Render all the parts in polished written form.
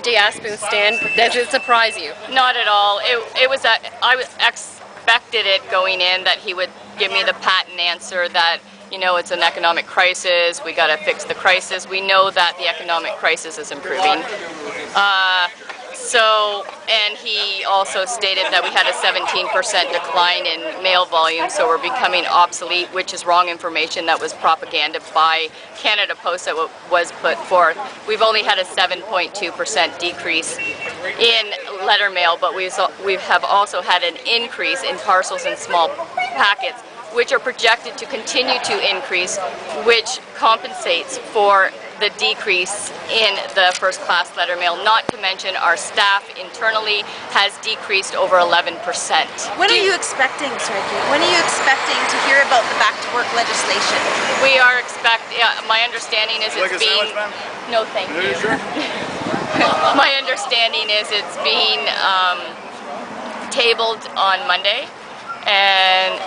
de-asping stand, does it surprise you? Not at all. I expected it going in that he would give me the patent answer that, you know, it's an economic crisis, we got to fix the crisis. We know that the economic crisis is improving. And he also stated that we had a 17% decline in mail volume, so we're becoming obsolete, which is wrong information. That was propaganda by Canada Post that was put forth. We've only had a 7.2% decrease in letter mail, but we have also had an increase in parcels and small packets, which are projected to continue to increase, which compensates for the decrease in the first-class letter mail, not to mention our staff internally has decreased over 11%. When are you expecting, sorry, Kate, when are you expecting to hear about the back-to-work legislation? We are my understanding is it's being... No, thank you. My understanding is it's being tabled on Monday, and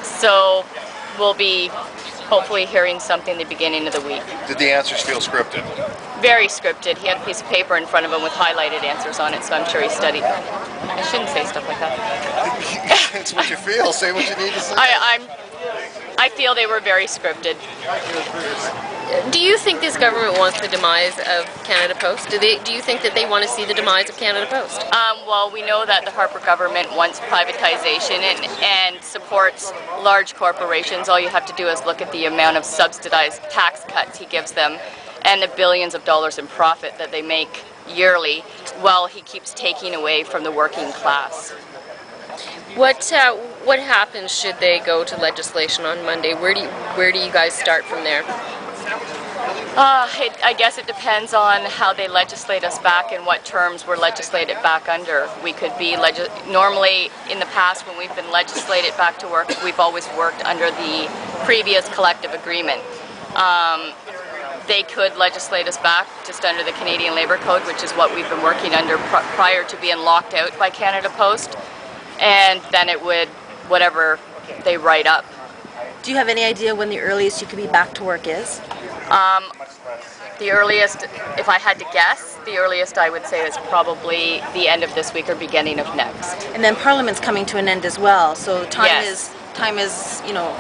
so we'll be hopefully hearing something the beginning of the week. Did the answers feel scripted? Very scripted. He had a piece of paper in front of him with highlighted answers on it, so I'm sure he studied them. I shouldn't say stuff like that. It's what you feel. Say what you need to say. I feel they were very scripted. Do you think this government wants the demise of Canada Post? Do you think that they want to see the demise of Canada Post? Well, we know that the Harper government wants privatization and supports large corporations. All you have to do is look at the amount of subsidized tax cuts he gives them and the billions of dollars in profit that they make yearly, while he keeps taking away from the working class. What happens should they go to legislation on Monday? Where do you guys start from there? I guess it depends on how they legislate us back and what terms we're legislated back under. We could be normally in the past when we've been legislated back to work, we've always worked under the previous collective agreement. They could legislate us back just under the Canadian Labour Code, which is what we've been working under prior to being locked out by Canada Post, and then it would whatever they write up. Do you have any idea when the earliest you could be back to work is? The earliest, if I had to guess, the earliest I would say is probably the end of this week or beginning of next. And then Parliament's coming to an end as well, so time Yes. is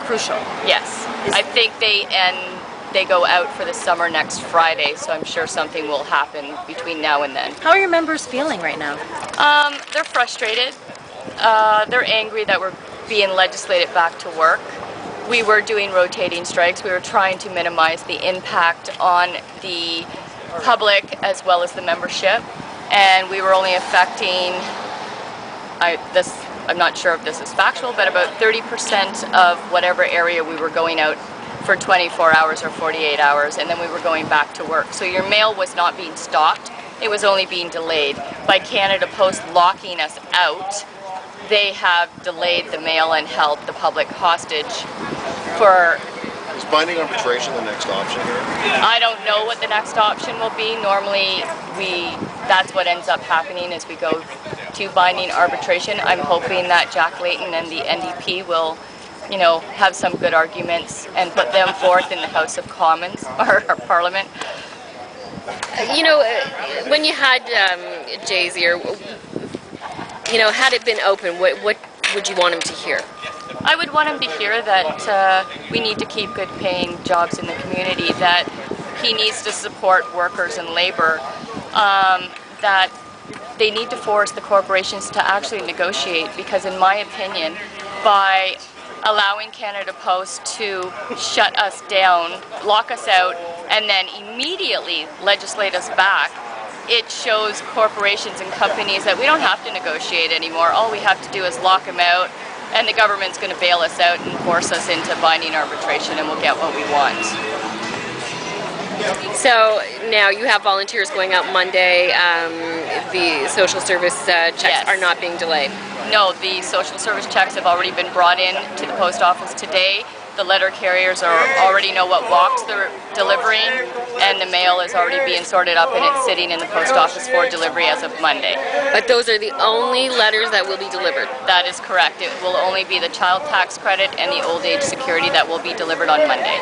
crucial. Yes, I think they go out for the summer next Friday, so I'm sure something will happen between now and then. How are your members feeling right now? They're frustrated. They're angry that we're being legislated back to work. We were doing rotating strikes. We were trying to minimize the impact on the public as well as the membership, and we were only affecting, I'm not sure if this is factual, but about 30% of whatever area we were going out for 24 hours or 48 hours, and then we were going back to work. So your mail was not being stopped, it was only being delayed. By Canada Post locking us out, they have delayed the mail and held the public hostage for... Is binding arbitration the next option here? I don't know what the next option will be. Normally, that's what ends up happening is we go to binding arbitration. I'm hoping that Jack Layton and the NDP will, have some good arguments and put them forth in the House of Commons, or Parliament. When you had Jay's ear, had it been open, what would you want him to hear? I would want him to hear that we need to keep good paying jobs in the community, that he needs to support workers and labor, that they need to force the corporations to actually negotiate, because in my opinion, by allowing Canada Post to shut us down, lock us out, and then immediately legislate us back, it shows corporations and companies that we don't have to negotiate anymore. All we have to do is lock them out, and the government's going to bail us out and force us into binding arbitration, and we'll get what we want. So now you have volunteers going out Monday. The social service checks are not being delayed. No, the social service checks have already been brought in to the post office today. The letter carriers already know what box they're delivering, and the mail is already being sorted up, and it's sitting in the post office for delivery as of Monday. But those are the only letters that will be delivered? That is correct. It will only be the child tax credit and the old age security that will be delivered on Monday.